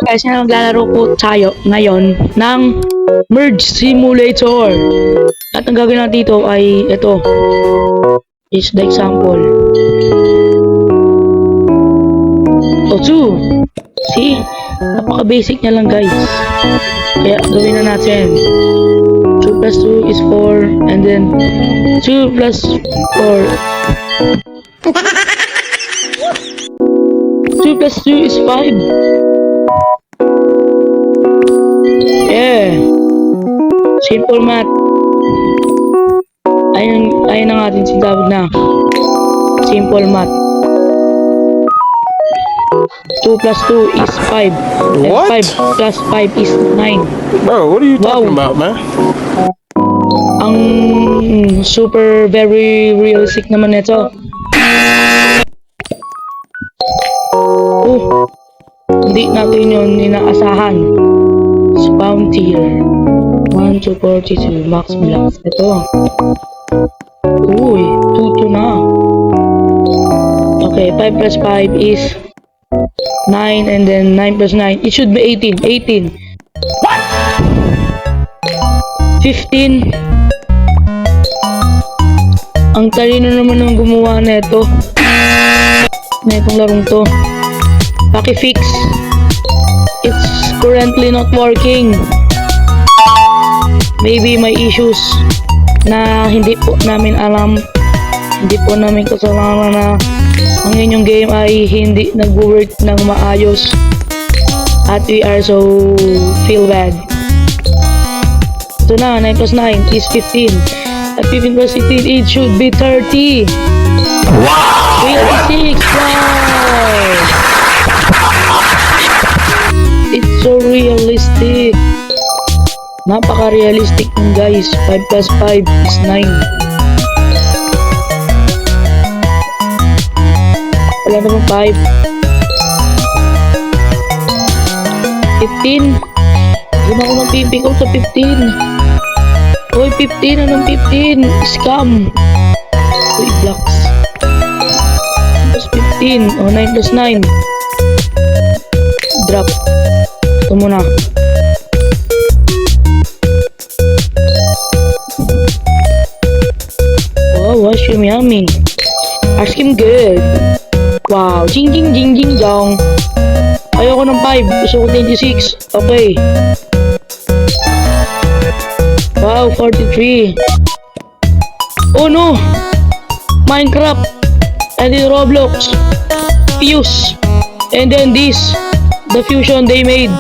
Guys, maglalaro po tayo ngayon ng Merge Simulator. At ang gagawin natin dito ay ito. Is the example. O 2. See? Napaka-basic niya lang guys. Kaya gawin na natin. 2 plus 2 is 4. And then 2 plus 4. 2 plus 2 is 5. Yeah. Simple math. Ayun ang ating sinabi na. Simple math. 2 plus 2 is 5. What? And 5 plus 5 is 9. Bro, what are you talking about, man? Ang super very realistic naman nito. Hindi natin yun inaasahan. Spawn tier 1 to 42 max blocks. Ito. Uy, 2 na. Okay, 5 plus 5 is 9 and then 9 plus 9. It should be 18. 18. What? 15. Ang talino naman ng gumawa na ito. Na itong larong to. Paki-fix. It's currently not working. Maybe may issues na hindi po namin alam. Hindi po namin kasalanan na ang inyong game ay hindi nag-work ng maayos. At we are so feel bad. Ito na, 9 plus 9 is 15. At 15 plus 16, it should be 30. Wow! 26! Wow! It's so realistic. Napaka-realistic ng guys. 5 plus 5 is 9. Wala naman 5. 15. Doon ako nang pipick out sa 15. Uy, 15. Anong 15? Scam. Uy, blocks. Plus 15. O, 9 plus 9. Drop. Ito muna. Oh, mushroom yummy. Ice cream good. Wow. Jing jing jing jing jong. Ayoko ng 5. Gusto ko 26. Okay. Wow, 43. Oh no! Minecraft. And then Roblox. Fuse. And then this. The fusion they made.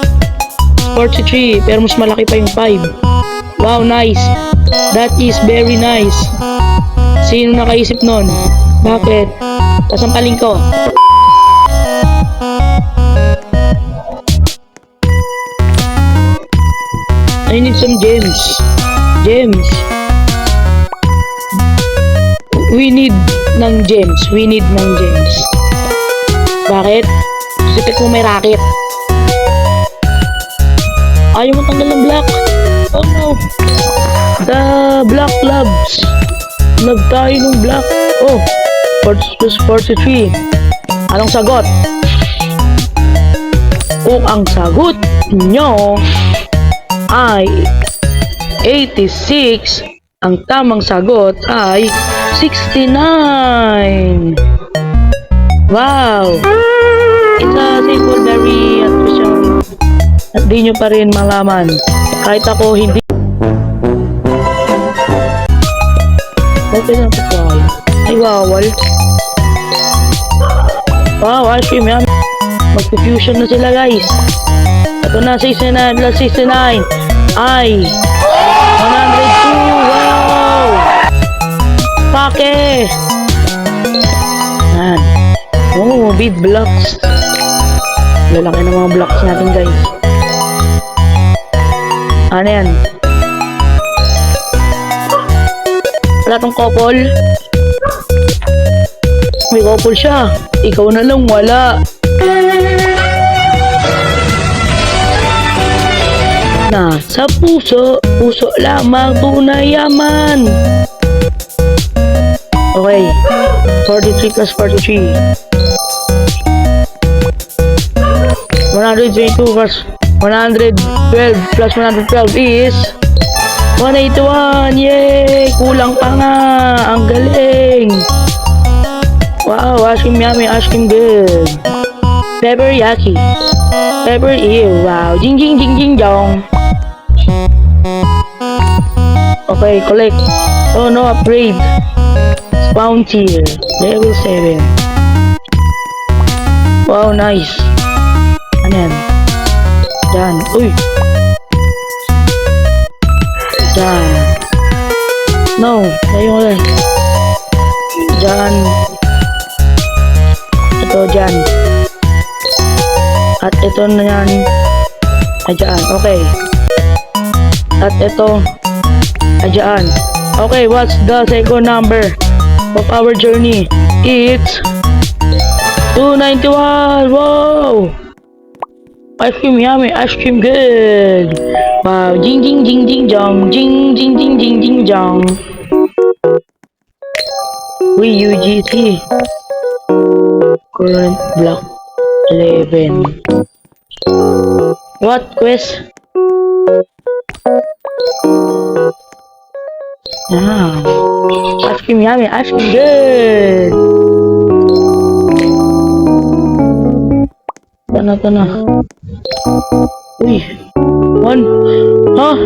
43. Pero mas malaki pa yung 5. Wow, nice. That is very nice. Sino nakaisip nun? Bakit? Pasampalin ko. I need some gems. Gems. We need ng gems. We need ng gems. Bakit? Sipit mo may racket. Ayaw mo tanggal ng block. Oh no. The block loves. Love tayo ng block. Oh. 40 plus 43. Anong sagot? Oh, ang sagot nyo ay 86. Ang tamang sagot ay 69. Wow. It's a simple, very question. At di nyo pa rin malaman. Kahit ako hindi. Okay lang ito. Ay, wawal. Wow, ice cream yan. Mag-fusion na sila guys. Ito na, 69 plus 69. Ay, 102. Wow. Pake. Yan. Oh, big blocks. Lalaki ng mga blocks natin guys. Ano yan? Wala tong couple. May couple siya. Ikaw na lang wala. Nasa puso, puso lamang tunay yaman. Okay. 43 plus 43. 122 plus 112 plus 112 is 181. Yay! Kulang pa nga. Ang galing. Wow, ice cream yummy, ice cream good. Pepper yaki. Pepper ew. Wow. Jing jing jing jing jong. Okay, collect. Oh no, upgrade. Spawn tier. Level 7. Wow, nice. Ano yan? Diyan. Uy. Diyan. No. Ayun ko lang. Diyan. Ito dyan. At ito na yan. Ayan. Okay. At ito. Ayan. Okay, what's the second number of our journey? It's 291. Wow! Ice cream yummy, ice cream good. Wow, jing jing jing jing jong, jing jing jing jing jing jong. We UGC. Current block 11. What quest? Ah, ice cream yummy, ice cream good. Ito na. Uy. 1. Huh?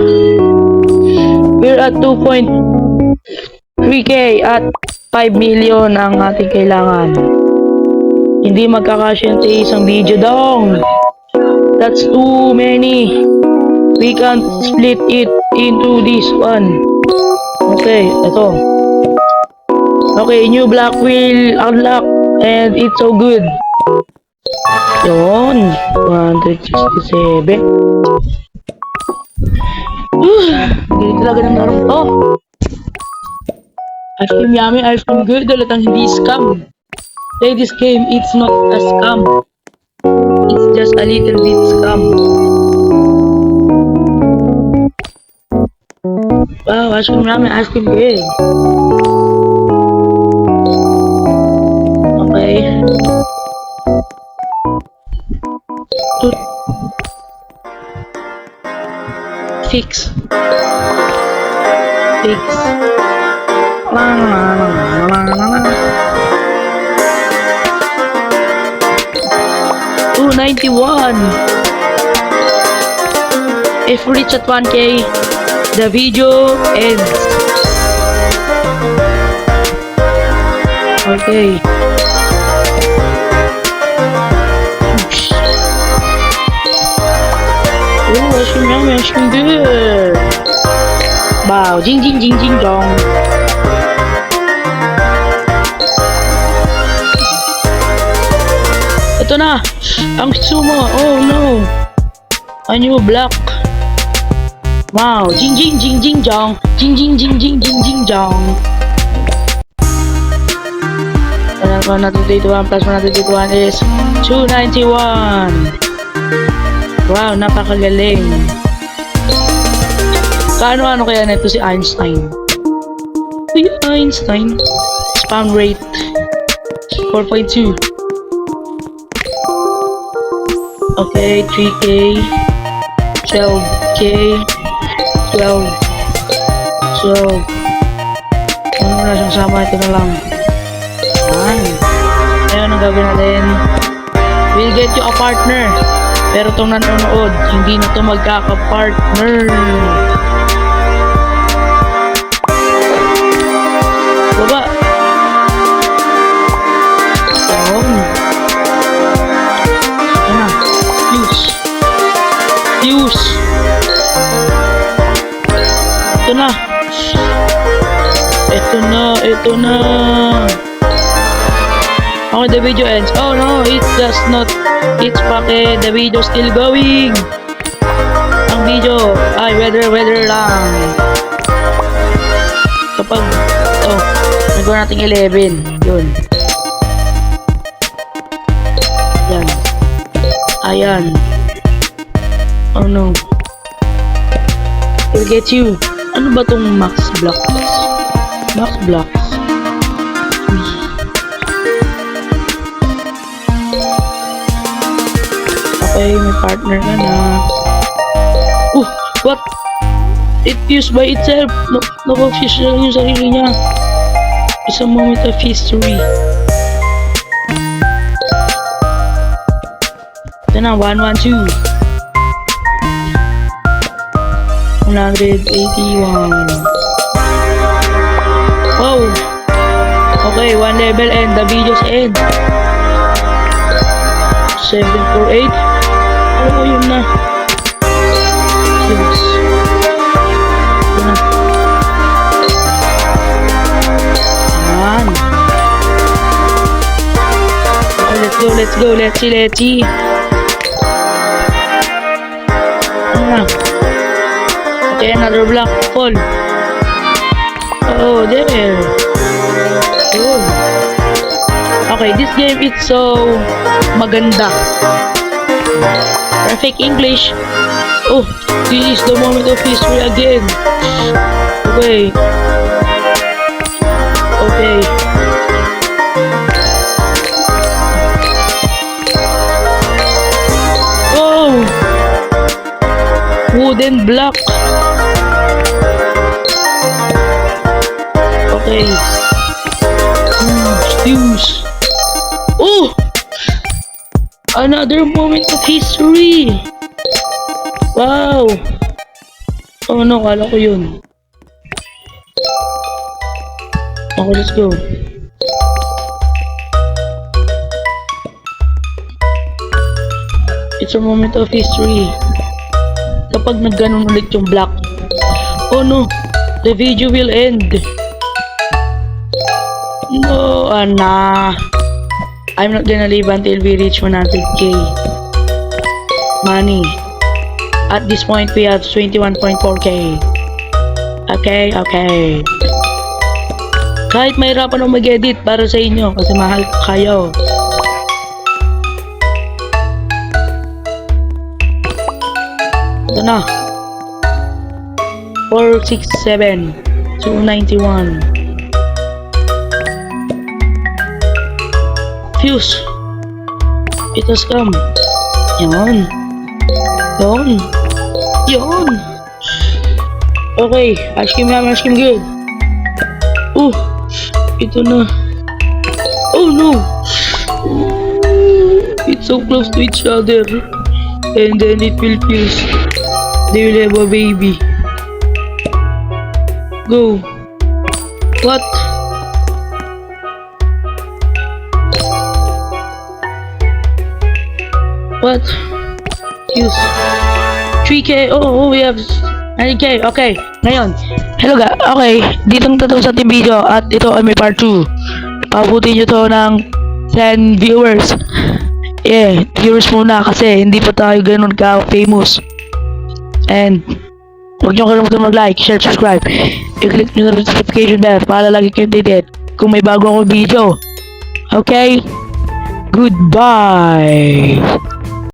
We're at 2.3k at 5 million ang ating kailangan. Hindi magkakasya sa isang video dong. That's too many. We can split it into this one. Okay, ito. Okay, new block will unlock and it's so good. Yun. 167. Hindi talaga ng darap to. Ice cream yummy, ice cream good. Dalatang hindi scam. Play this game, it's not a scam. It's just a little bit scam. Wow, ice cream yummy, ice cream good. Okay. Fix. 291. If we reach at 1k, the video ends. Okay. Oh, ice cream yummy, ice cream good. Wow, jing jing jing jing dong. Ito na, ang sumo. Oh no, a new block. Wow, jing jing jing jing jong, jing jing jing jing jing jing jong. 121 plus 121 is 291. Wow, napakagaling. Kaano-ano kaya nito si Einstein? Si Einstein. Spam rate 4.2. Okay, 3k, 12k, 12. Ano na siyang sama? Ito na lang. Ayun ang gagawin natin. We'll get you a partner. Pero itong nanonood, hindi na ito magkaka-partner. Baba. Ayun. Ito na. Fuse. Ito na. Okay, the video ends. Oh no, it does not. It's pake, the video still going. Ang video ay weather lang. Kapag nagawa natin 11, yun. Yan. Ayan. Oh no. We'll get you. Ano ba tong max blocks? Max blocks. Okay, may partner ka na. What? It fused by itself. Naka-fuse lang yung sarili niya. It's a moment of history. Ito na, 112. 181. Wow! Okay, one level and the video's end. 748. Ano ko yun na? Yes. Ito na. Ayan. Okay, let's go. Let's see. Ano na? Okay, another block. Fall. Oh, there. Oh. Okay, this game is so maganda. Perfect English. Oh, this is the moment of history again. Okay. Oh, wooden block. Okay. Stews. Oh! Another moment of history. Wow. Oh no, kala ko yun. Okay, let's go. It's a moment of history. Kapag nagganon ulit yung block. Oh no, the video will end. No, nah. I'm not gonna leave until we reach 100k money. At this point, we have 21.4k. Okay. Kahit mahirapan akong mag-edit para sa inyo kasi mahal kayo. Ito na. 467 291. Fuse. It has come. Yan. Okay, ice cream good. Ito na. Oh no. It's so close to each other. And then it will fuse. They will have a baby. Go. What? Fuse. 3k. Oh, we have 9k. Okay. Ngayon. Hello guys. Okay. Ditong tatapos sa ating video. At ito ay may part 2. Pabutin nyo to ng 10 viewers. Yeah. Viewers muna kasi hindi pa tayo ganun ka-famous. And huwag nyo kalimutan mag-like, share, subscribe. I-click nyo na rin notification bell para lagi kayong updated kung may bago akong video. Okay? Goodbye!